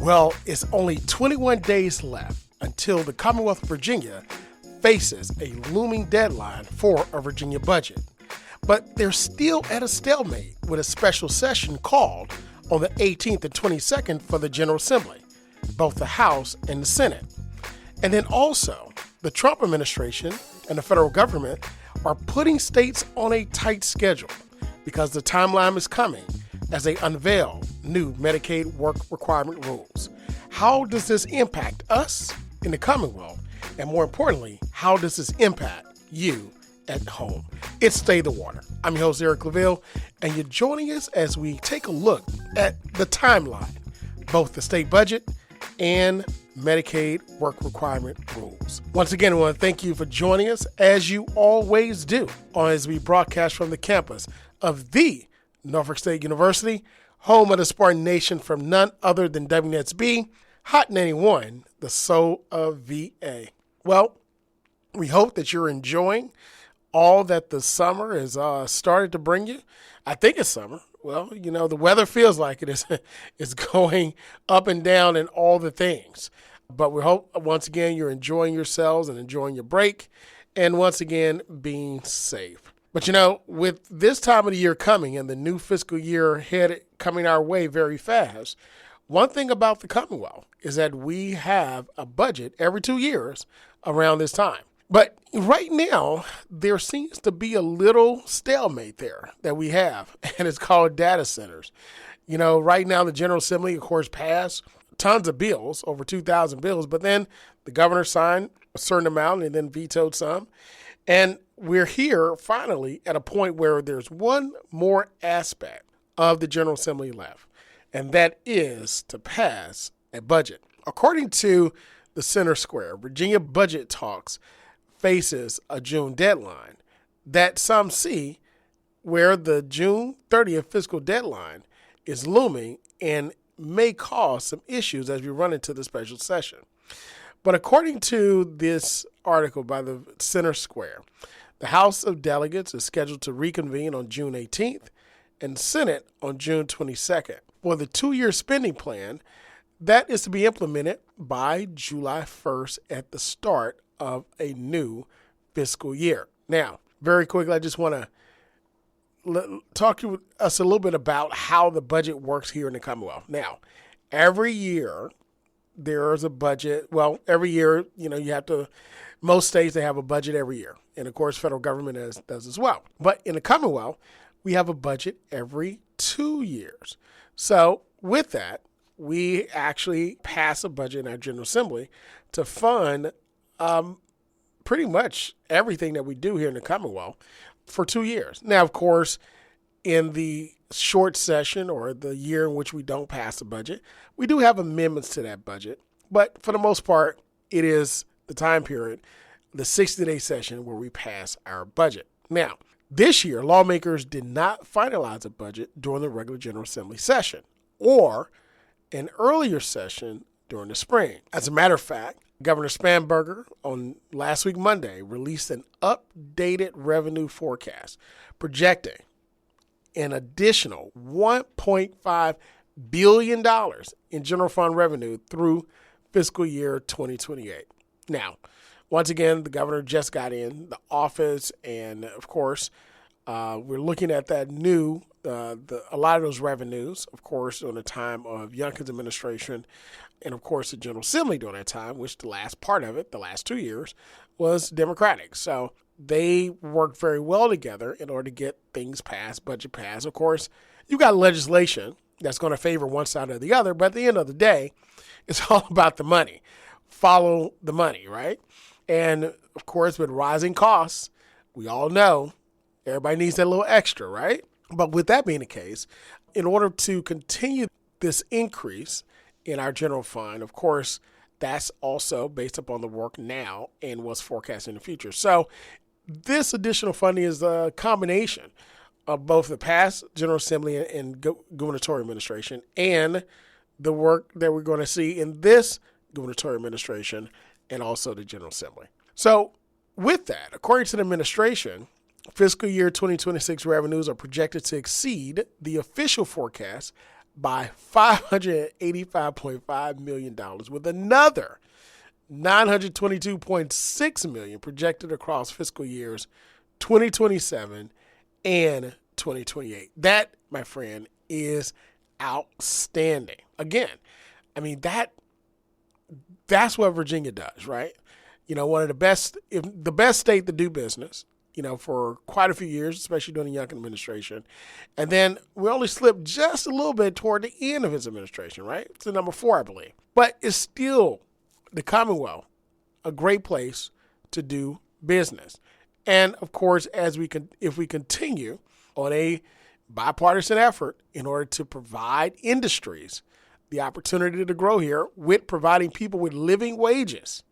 Well, it's only 21 days left until the Commonwealth of Virginia faces a looming deadline for a Virginia budget. But they're still at a stalemate with a special session called on the 18th and 22nd for the General Assembly, both the House and the Senate. And then also, the Trump administration and the federal government are putting states on a tight schedule because the timeline is coming as they unveil new Medicaid work requirement rules. How does this impact us in the Commonwealth? And more importantly, how does this impact you at home? It's Stay the Water. I'm your host, Eric LaVille, and you're joining us as we take a look at the timeline, both the state budget and Medicaid work requirement rules. Once again, I want to thank you for joining us, as you always do, as we broadcast from the campus of the Norfolk State University, home of the Spartan Nation, from none other than WNSB, Hot 91, the soul of VA. Well, we hope that you're enjoying all that the summer has started to bring you. I think it's summer. Well, you know, the weather feels like it is it's going up and down and all the things. But we hope, once again, you're enjoying yourselves and enjoying your break, and once again, being safe. But, you know, with this time of the year coming and the new fiscal year coming our way very fast, one thing about the Commonwealth is that we have a budget every 2 years around this time. But right now, there seems to be a little stalemate there that we have, and it's called data centers. You know, right now, the General Assembly, of course, passed tons of bills, over 2,000 bills, but then the governor signed a certain amount and then vetoed some. And we're here finally at a point where there's one more aspect of the General Assembly left, and that is to pass a budget. According to the Center Square, Virginia budget talks faces a June deadline that some see where the June 30th fiscal deadline is looming and may cause some issues as we run into the special session. But according to this article by the Center Square, the House of Delegates is scheduled to reconvene on June 18th and Senate on June 22nd for the 2-year spending plan that is to be implemented by July 1st at the start of a new fiscal year. Now, very quickly, I just want to talk to us a little bit about how the budget works here in the Commonwealth. Now, every year there is a budget. Well, every year, you know, most states, they have a budget every year. And of course, federal government does as well. But in the Commonwealth, we have a budget every 2 years. So with that, we actually pass a budget in our General Assembly to fund pretty much everything that we do here in the Commonwealth for 2 years. Now, of course, in the short session or the year in which we don't pass the budget, we do have amendments to that budget. But for the most part, it is the time period, the 60-day session, where we pass our budget. Now, this year, lawmakers did not finalize a budget during the regular General Assembly session or an earlier session during the spring. As a matter of fact, Governor Spanberger on last week, Monday, released an updated revenue forecast projecting an additional $1.5 billion in general fund revenue through fiscal year 2028. Now, once again, the governor just got in the office, and of course, we're looking at that new, a lot of those revenues, of course, on the time of Youngkin's administration, and of course, the General Assembly during that time, which the last part of it, the last 2 years, was Democratic. So they worked very well together in order to get things passed, budget passed. Of course, you got legislation that's going to favor one side or the other, but at the end of the day, it's all about the money. Follow the money, right? And of course, with rising costs, we all know everybody needs that little extra, right? But with that being the case, in order to continue this increase in our general fund, of course, that's also based upon the work now and what's forecast in the future. So this additional funding is a combination of both the past General Assembly and gubernatorial administration and the work that we're going to see in this gubernatorial administration and also the General Assembly. So with that, according to the administration, fiscal year 2026 revenues are projected to exceed the official forecast by $585.5 million, with another $922.6 million projected across fiscal years 2027 and 2028. That, my friend, is outstanding. Again, I mean, that's what Virginia does, right? One of the best, the best state to do business, for quite a few years, especially during the Youngkin administration. And then we only slipped just a little bit toward the end of his administration, right? To number 4, I believe. But it's still, the Commonwealth, a great place to do business. And of course, if we continue on a bipartisan effort in order to provide industries the opportunity to grow here with providing people with living wages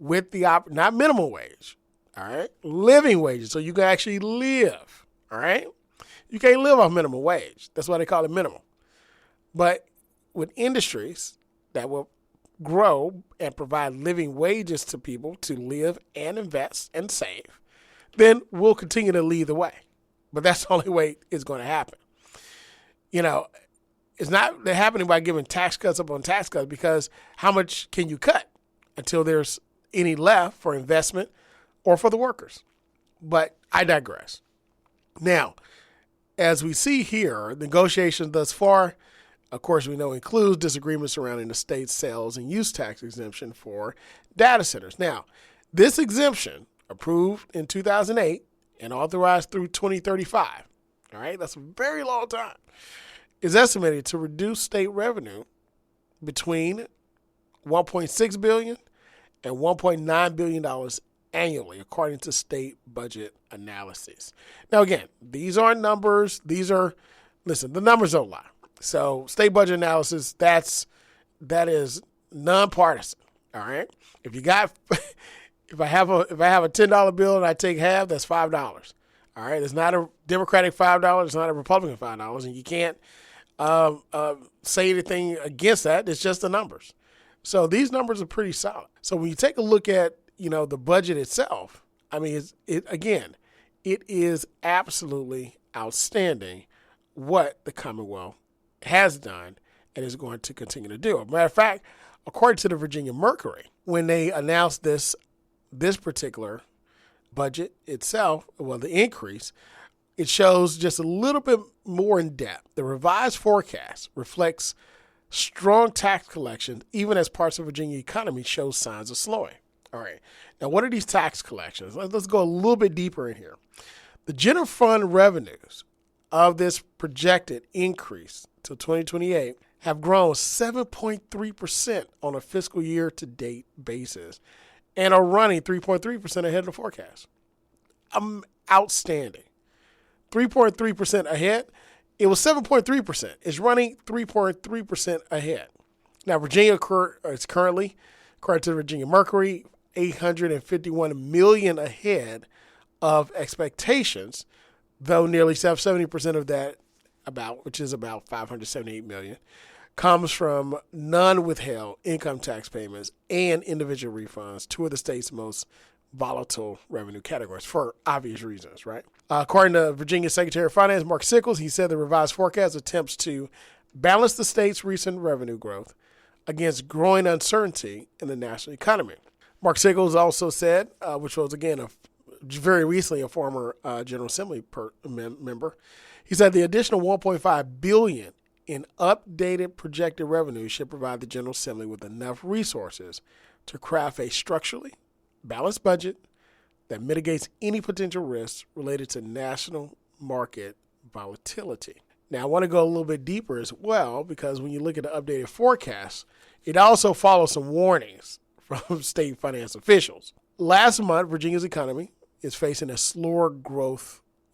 with not minimum wage, all right? Living wages, so you can actually live, all right? You can't live off minimum wage. That's why they call it minimum. But with industries that will grow and provide living wages to people to live and invest and save, then we'll continue to lead the way. But that's the only way it's going to happen. It's not happening by giving tax cuts upon tax cuts, because how much can you cut until there's any left for investment or for the workers? But I digress. Now, as we see here, negotiations thus far, of course, we know includes disagreements surrounding the state's sales and use tax exemption for data centers. Now, this exemption, approved in 2008 and authorized through 2035, all right, that's a very long time, is estimated to reduce state revenue between $1.6 billion and $1.9 billion annually, according to state budget analyses. Now, again, these aren't numbers. The numbers don't lie. So state budget analysis, that is nonpartisan. All right. If I have a $10 bill and I take half, that's $5. All right. It's not a Democratic $5. It's not a Republican $5. And you can't say anything against that. It's just the numbers. So these numbers are pretty solid. So when you take a look at, the budget itself, I mean, it is absolutely outstanding what the Commonwealth has done and is going to continue to do. As a matter of fact, according to the Virginia Mercury, when they announced this particular budget itself, the increase, it shows just a little bit more in depth. The revised forecast reflects strong tax collections, even as parts of Virginia economy show signs of slowing. All right. Now, what are these tax collections? Let's go a little bit deeper in here. The general fund revenues of this projected increase to 2028 have grown 7.3% on a fiscal year to date basis and are running 3.3% ahead of the forecast. Outstanding. 3.3% ahead. It was 7.3%. It's running 3.3% ahead. Now, Virginia is currently, according to the Virginia Mercury, $851 million ahead of expectations, though nearly 70% of that, which is about $578 million, comes from non-withheld income tax payments and individual refunds, two of the state's most volatile revenue categories, for obvious reasons, right? According to Virginia Secretary of Finance, Mark Sickles, he said the revised forecast attempts to balance the state's recent revenue growth against growing uncertainty in the national economy. Mark Sickles also said, which was, again, very recently a former General Assembly member, he said the additional $1.5 billion in updated projected revenue should provide the General Assembly with enough resources to craft a structurally balanced budget that mitigates any potential risks related to national market volatility. Now, I want to go a little bit deeper as well, because when you look at the updated forecast, it also follows some warnings from state finance officials. Last month, Virginia's economy is facing a slower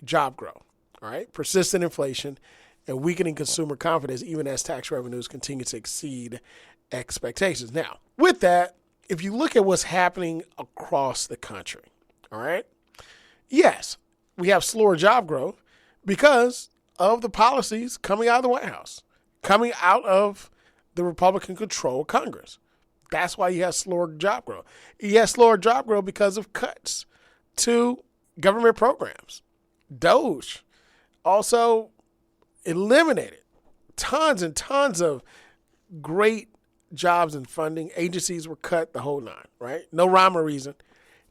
job growth, all right, persistent inflation, and weakening consumer confidence, even as tax revenues continue to exceed expectations. Now, with that, if you look at what's happening across the country, all right, yes, we have slower job growth because of the policies coming out of the White House, coming out of the Republican-controlled Congress. That's why you have slower job growth. You have slower job growth because of cuts to government programs. DOGE. Also, eliminated tons and tons of great jobs and funding. Agencies were cut, the whole nine, right? No rhyme or reason.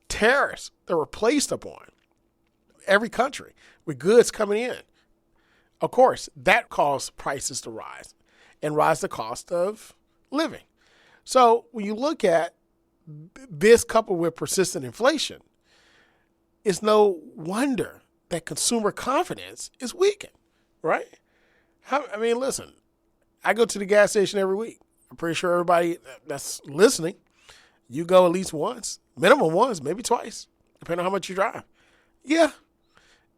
Tariffs that were placed upon every country with goods coming in. Of course, that caused prices to rise and rise the cost of living. So when you look at this coupled with persistent inflation, it's no wonder that consumer confidence is weakened, right? Listen, I go to the gas station every week. I'm pretty sure everybody that's listening, you go at least once, minimum once, maybe twice, depending on how much you drive. Yeah,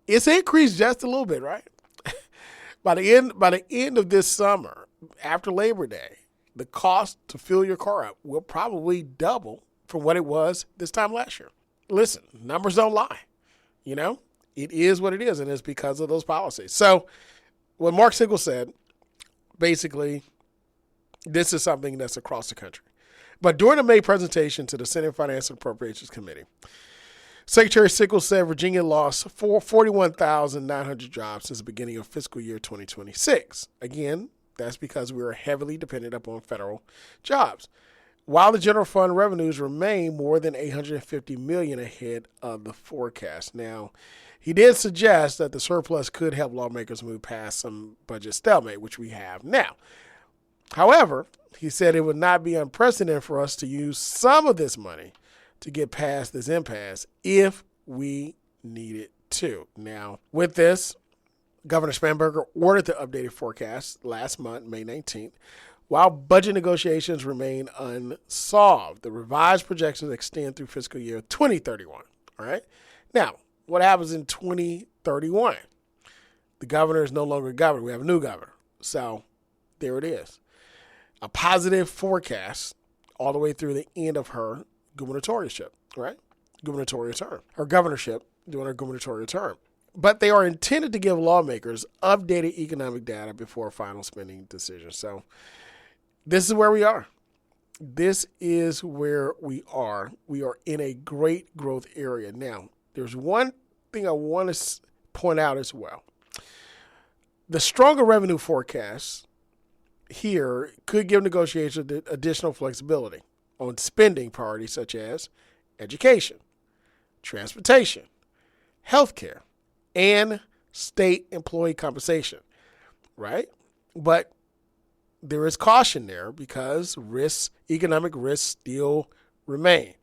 it's increased just a little bit, right? By the end of this summer, after Labor Day, the cost to fill your car up will probably double from what it was this time last year. Listen, numbers don't lie. It is what it is, and it's because of those policies. So what Mark Siegel said, basically, this is something that's across the country. But during the May presentation to the Senate Finance and Appropriations Committee, Secretary Siegel said Virginia lost 41,900 jobs since the beginning of fiscal year 2026. Again, that's because we are heavily dependent upon federal jobs, while the general fund revenues remain more than $850 million ahead of the forecast. Now, he did suggest that the surplus could help lawmakers move past some budget stalemate, which we have now. However, he said it would not be unprecedented for us to use some of this money to get past this impasse if we needed to. Now, with this, Governor Spanberger ordered the updated forecast last month, May 19th, while budget negotiations remain unsolved. The revised projections extend through fiscal year 2031. All right. Now, what happens in 2031? The governor is no longer governor. We have a new governor. So there it is. A positive forecast all the way through the end of her gubernatorialship, right? Gubernatorial term. Her governorship during her gubernatorial term. But they are intended to give lawmakers updated economic data before final spending decisions. So this is where we are. This is where we are. We are in a great growth area. Now, there's one thing I want to point out as well. The stronger revenue forecasts here could give negotiations additional flexibility on spending priorities such as education, transportation, healthcare, and state employee compensation, right? But there is caution there because economic risks still remain.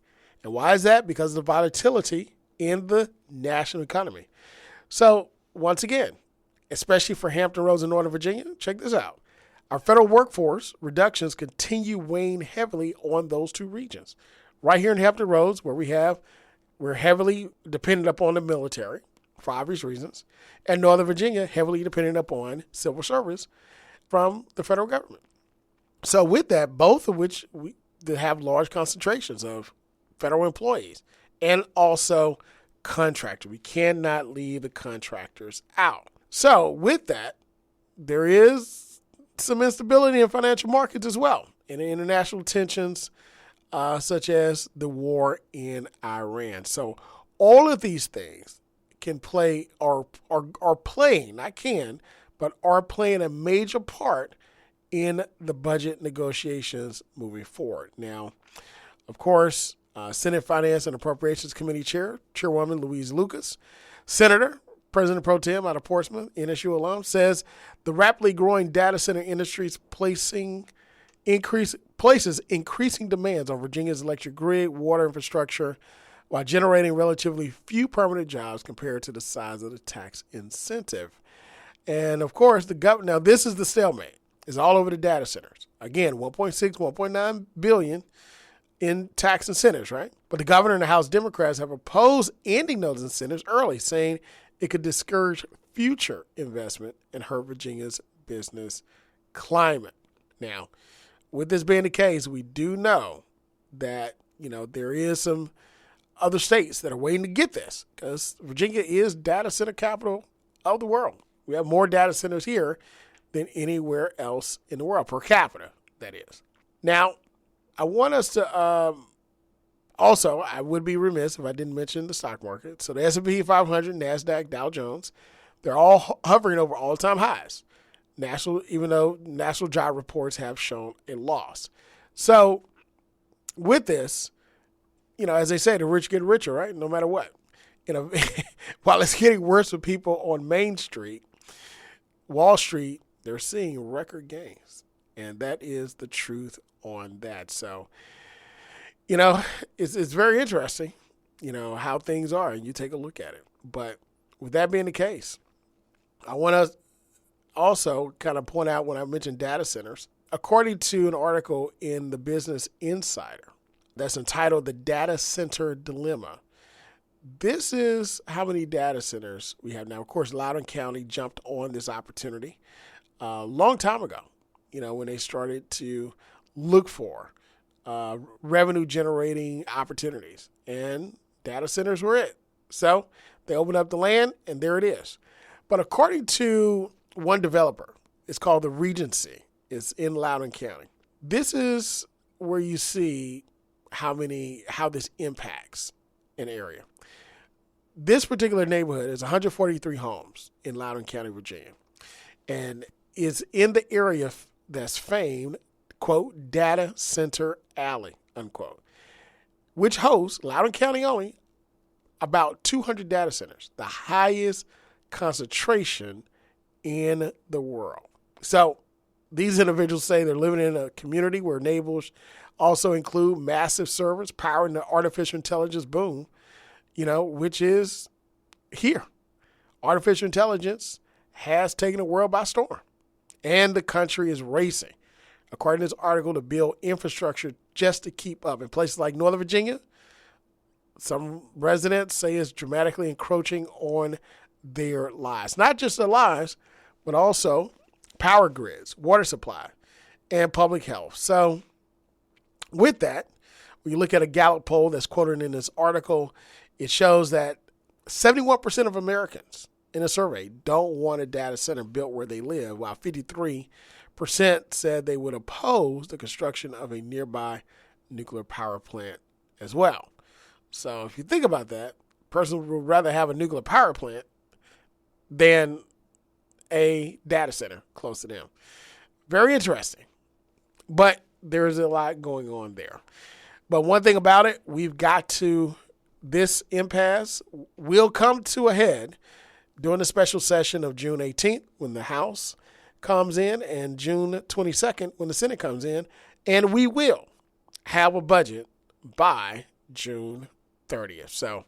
And why is that? Because of the volatility in the national economy. So once again, especially for Hampton Roads in Northern Virginia, check this out. Our federal workforce reductions continue weighing heavily on those two regions. Right here in Hampton Roads, where we're heavily dependent upon the military for obvious reasons, and Northern Virginia heavily dependent upon civil service from the federal government. So with that, both of which they have large concentrations of federal employees and also contractors. We cannot leave the contractors out. So with that, there is some instability in financial markets as well, and international tensions such as the war in Iran. So all of these things can play are playing, not can, but are playing a major part in the budget negotiations moving forward. Now, of course, Senate Finance and Appropriations Committee Chairwoman Louise Lucas, Senator, President Pro Tem out of Portsmouth, NSU alum, says the rapidly growing data center industry places increasing demands on Virginia's electric grid, water infrastructure, while generating relatively few permanent jobs compared to the size of the tax incentive. And of course, now this is the stalemate. It's all over the data centers. Again, 1.6, 1.9 billion in tax incentives, right? But the governor and the House Democrats have opposed ending those incentives early, saying it could discourage future investment and hurt Virginia's business climate. Now, with this being the case, we do know that, there is some other states that are waiting to get this because Virginia is data center capital of the world. We have more data centers here than anywhere else in the world, per capita, that is. Now, I want us to also, I would be remiss if I didn't mention the stock market. So the S&P 500, NASDAQ, Dow Jones, they're all hovering over all-time highs. even though national job reports have shown a loss. So with this, as they say, the rich get richer, right? No matter what. While it's getting worse for people on Main Street, Wall Street, they're seeing record gains. And that is the truth on that. So, it's very interesting, how things are, and you take a look at it. But with that being the case, I want to also kind of point out when I mentioned data centers, according to an article in the Business Insider that's entitled The Data Center Dilemma, this is how many data centers we have now. Of course, Loudoun County jumped on this opportunity a long time ago, when they started to look for revenue generating opportunities, and data centers were it. So they opened up the land, and there it is. But according to one developer, it's called the Regency. It's in Loudoun County. This is where you see how this impacts an area. This particular neighborhood is 143 homes in Loudoun County, Virginia, and is in the area that's famed, quote, Data Center Alley, unquote, which hosts, Loudoun County only, about 200 data centers, the highest concentration in the world. So these individuals say they're living in a community where neighbors also include massive servers powering the artificial intelligence boom, which is here. Artificial intelligence has taken the world by storm, and the country is racing, according to this article, to build infrastructure just to keep up. In places like Northern Virginia, some residents say it's dramatically encroaching on their lives. Not just their lives, but also power grids, water supply, and public health. So with that, when you look at a Gallup poll that's quoted in this article, it shows that 71% of Americans in a survey don't want a data center built where they live, while 53% said they would oppose the construction of a nearby nuclear power plant as well. So if you think about that, a person would rather have a nuclear power plant than a data center close to them. Very interesting. But there's a lot going on there. But one thing about it, this impasse will come to a head during the special session of June 18th when the House comes in, and June 22nd when the Senate comes in, and we will have a budget by June 30th. So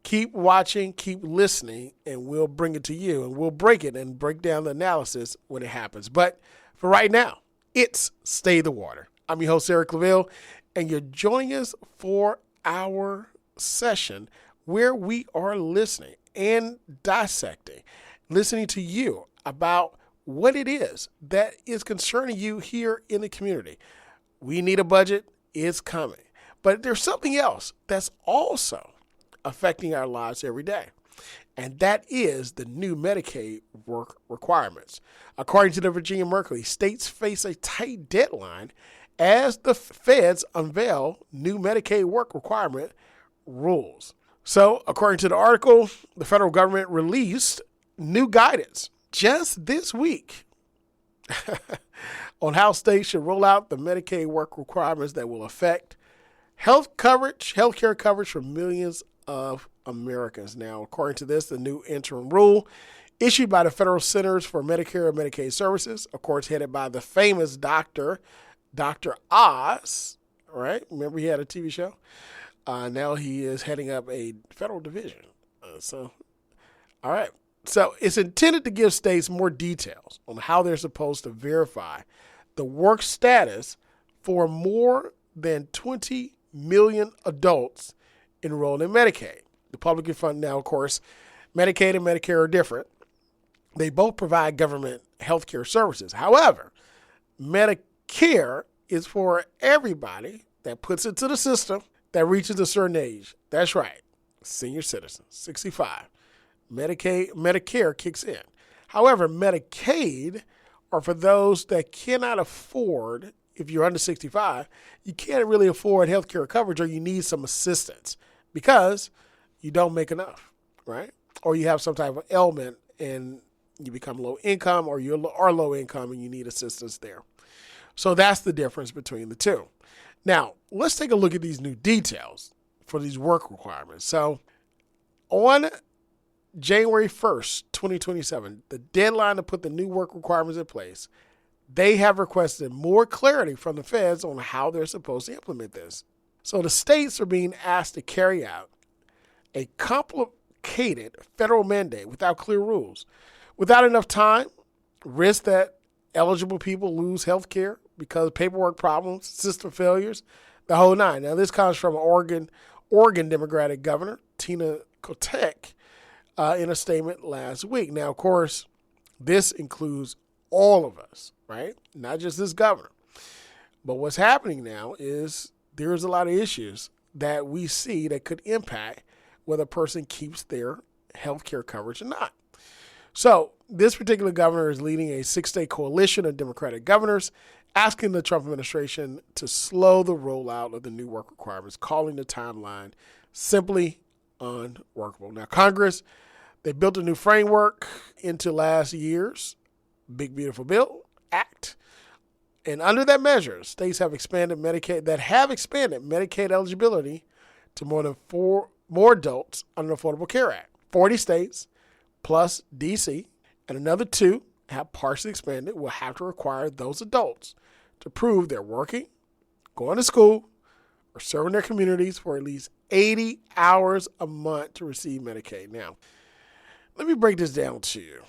keep watching, keep listening, and we'll bring it to you, and we'll break it and break down the analysis when it happens. But for right now, it's Stay the Water. I'm your host, Eric Claville, and you're joining us for our session where we are listening and dissecting, listening to you about what it is that is concerning you here in the community. We need a budget. It's coming. But there's something else that's also affecting our lives every day, and that is the new Medicaid work requirements. According to the Virginia Mercury, states face a tight deadline as the feds unveil new Medicaid work requirement rules. So, according to the article, the federal government released new guidance just this week on how states should roll out the Medicaid work requirements that will affect healthcare coverage for millions of Americans. Now, according to this, the new interim rule issued by the Federal Centers for Medicare and Medicaid Services, of course, headed by the famous Dr. Oz, right? Remember he had a TV show? Now he is heading up a federal division. All right. So it's intended to give states more details on how they're supposed to verify the work status for more than 20 million adults enrolled in Medicaid. The public fund now, of course, Medicaid and Medicare are different. They both provide government health care services. However, Medicare is for everybody that puts it to the system that reaches a certain age. That's right, senior citizens, 65. Medicare kicks in. However, Medicaid are for those that cannot afford, if you're under 65, you can't really afford health care coverage, or you need some assistance because you don't make enough, right? Or you have some type of ailment and you become low income, or you are low income and you need assistance there. So that's the difference between the two. Now, let's take a look at these new details for these work requirements. So on January 1st, 2027, the deadline to put the new work requirements in place, they have requested more clarity from the feds on how they're supposed to implement this. So the states are being asked to carry out a complicated federal mandate without clear rules, without enough time, risk that eligible people lose health care because of paperwork problems, system failures, the whole nine. Now, this comes from Oregon Democratic Governor Tina Kotek in a statement last week. Now, of course, this includes all of us, right? Not just this governor. But what's happening now is there's a lot of issues that we see that could impact whether a person keeps their health care coverage or not. So this particular governor is leading a 6-state coalition of Democratic governors asking the Trump administration to slow the rollout of the new work requirements, calling the timeline simply unworkable. Now, Congress, they built a new framework into last year's Big Beautiful Bill Act. And under that measure, states have expanded Medicaid eligibility to more adults under the Affordable Care Act. 40 states plus D.C. and another 2 have partially expanded will have to require those adults to prove they're working, going to school, or serving their communities for at least 80 hours a month to receive Medicaid. Now, let me break this down to you.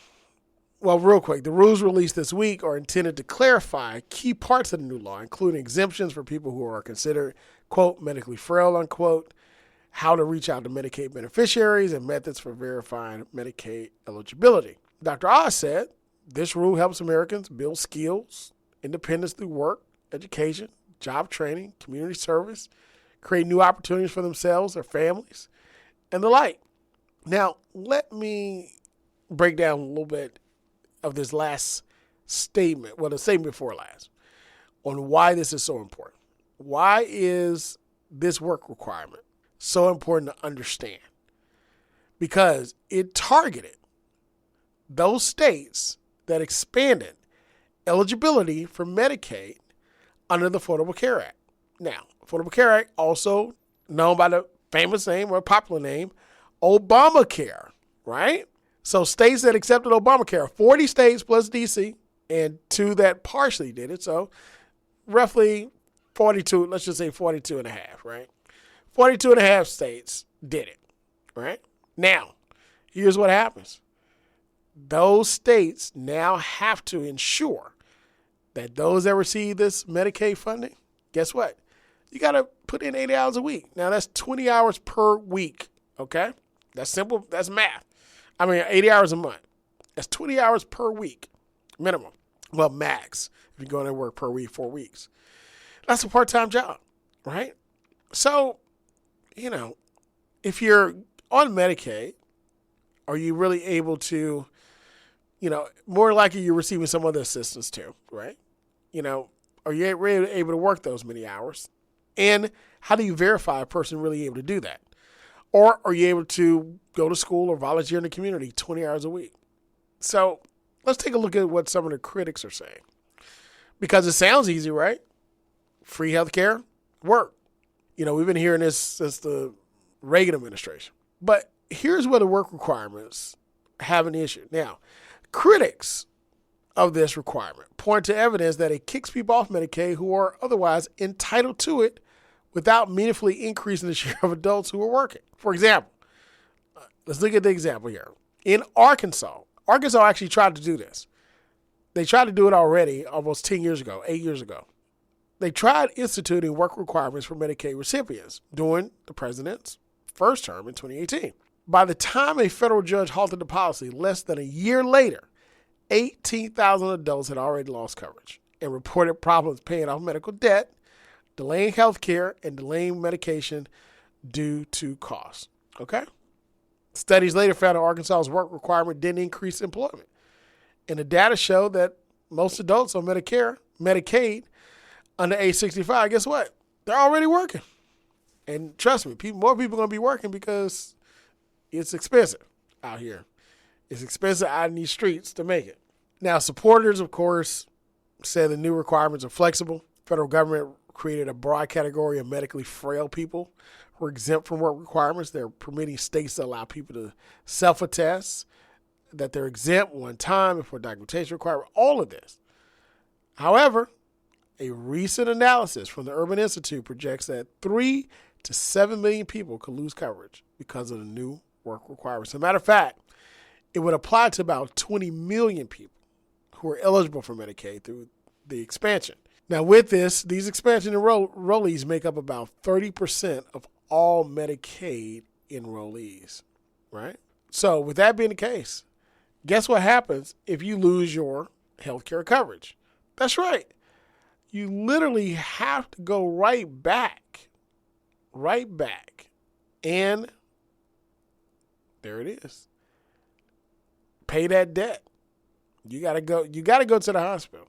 Well, real quick, the rules released this week are intended to clarify key parts of the new law, including exemptions for people who are considered, quote, medically frail, unquote, how to reach out to Medicaid beneficiaries, and methods for verifying Medicaid eligibility. Dr. Oz said this rule helps Americans build skills, independence through work, education, job training, community service, create new opportunities for themselves, their families, and the like. Now, let me break down a little bit of this last statement, well, the statement before last, on why this is so important. Why is this work requirement so important to understand? Because it targeted those states that expanded eligibility for Medicaid under the Affordable Care Act. Now, Affordable Care Act, also known by the famous name or popular name, Obamacare, right? So states that accepted Obamacare, 40 states plus D.C., and 2 that partially did it. So roughly 42, let's just say 42 and a half, right? 42 and a half states did it, right? Now, here's what happens. Those states now have to ensure that those that receive this Medicaid funding, guess what? You got to put in 80 hours a week. Now, that's 20 hours per week, okay? That's simple. That's math. 80 hours a month. That's 20 hours per week, minimum. Well, max, if you're going to work per week, 4 weeks. That's a part-time job, right? So, if you're on Medicaid, are you really able to, more likely you're receiving some other assistance too, right? Are you really able to work those many hours? And how do you verify a person really able to do that? Or are you able to go to school or volunteer in the community 20 hours a week? So let's take a look at what some of the critics are saying. Because it sounds easy, right? Free healthcare, work. We've been hearing this since the Reagan administration. But here's where the work requirements have an issue. Now, critics of this requirement point to evidence that it kicks people off Medicaid who are otherwise entitled to it without meaningfully increasing the share of adults who are working. For example, let's look at the example here. In Arkansas actually tried to do this. They tried to do it already almost 8 years ago. They tried instituting work requirements for Medicaid recipients during the president's first term in 2018. By the time a federal judge halted the policy, less than a year later, 18,000 adults had already lost coverage and reported problems paying off medical debt, delaying health care, and delaying medication due to costs. Okay? Studies later found that Arkansas's work requirement didn't increase employment. And the data showed that most adults on Medicaid, under age 65, guess what? They're already working. And trust me, more people are going to be working because it's expensive out here. It's expensive out in these streets to make it. Now, supporters, of course, said the new requirements are flexible. Federal government created a broad category of medically frail people who are exempt from work requirements. They're permitting states to allow people to self-attest that they're exempt one time before documentation requirement, all of this. However, a recent analysis from the Urban Institute projects that 3 to 7 million people could lose coverage because of the new work requirements. As a matter of fact, it would apply to about 20 million people who are eligible for Medicaid through the expansion. Now, with this, these expansion enrollees make up about 30% of all Medicaid enrollees, right? So with that being the case, guess what happens if you lose your health care coverage? That's right. You literally have to go right back, and there it is. Pay that debt. You gotta go to the hospital.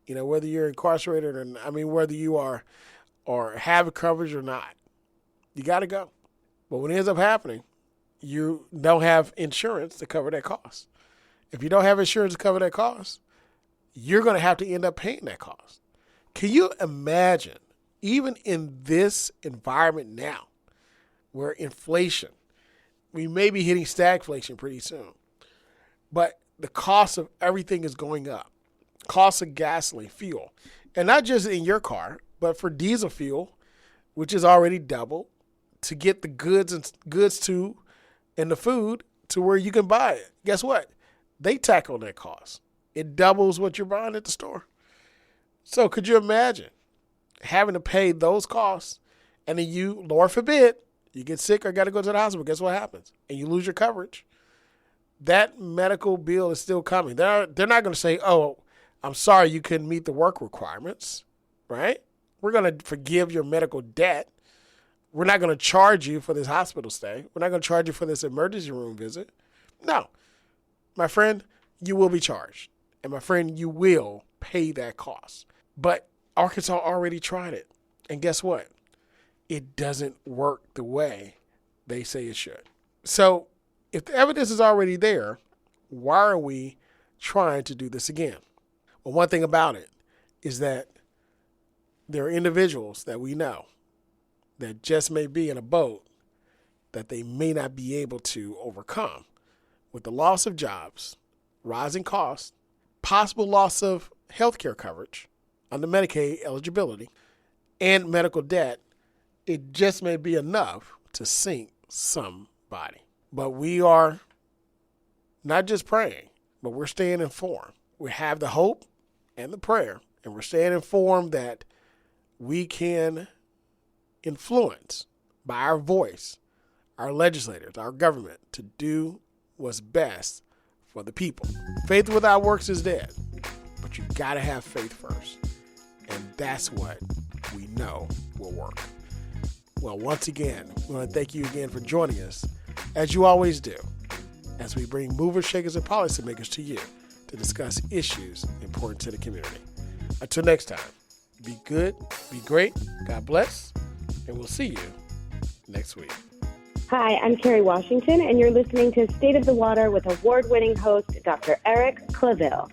You know, whether you're incarcerated whether you are or have coverage or not, you gotta go. But what ends up happening, you don't have insurance to cover that cost. If you don't have insurance to cover that cost, you're going to have to end up paying that cost. Can you imagine, even in this environment now, where inflation, we may be hitting stagflation pretty soon, but the cost of everything is going up. Cost of gasoline, fuel, and not just in your car, but for diesel fuel, which is already doubled, to get the goods to and the food to where you can buy it. Guess what? They tack on that cost. It doubles what you're buying at the store. So could you imagine having to pay those costs, and then you, Lord forbid, you get sick or got to go to the hospital? Guess what happens? And you lose your coverage. That medical bill is still coming. They're not going to say, oh, I'm sorry you couldn't meet the work requirements, right? We're going to forgive your medical debt. We're not going to charge you for this hospital stay. We're not going to charge you for this emergency room visit. No, my friend, you will be charged. And my friend, you will pay that cost. But Arkansas already tried it. And guess what? It doesn't work the way they say it should. So if the evidence is already there, why are we trying to do this again? Well, one thing about it is that there are individuals that we know that just may be in a boat that they may not be able to overcome with the loss of jobs, rising costs, possible loss of health care coverage under Medicaid eligibility, and medical debt. It just may be enough to sink somebody. But we are not just praying, but we're staying informed. We have the hope and the prayer, and we're staying informed that we can influence by our voice, our legislators, our government, to do what's best for the people. Faith without works is dead, but you gotta have faith first. And that's what we know will work. Well, once again, we want to thank you again for joining us, as you always do, as we bring movers, shakers, and policymakers to you to discuss issues important to the community. Until next time, be good, be great, God bless, and we'll see you next week. Hi, I'm Carrie Washington, and you're listening to State of the Water with award-winning host Dr. Eric Claville.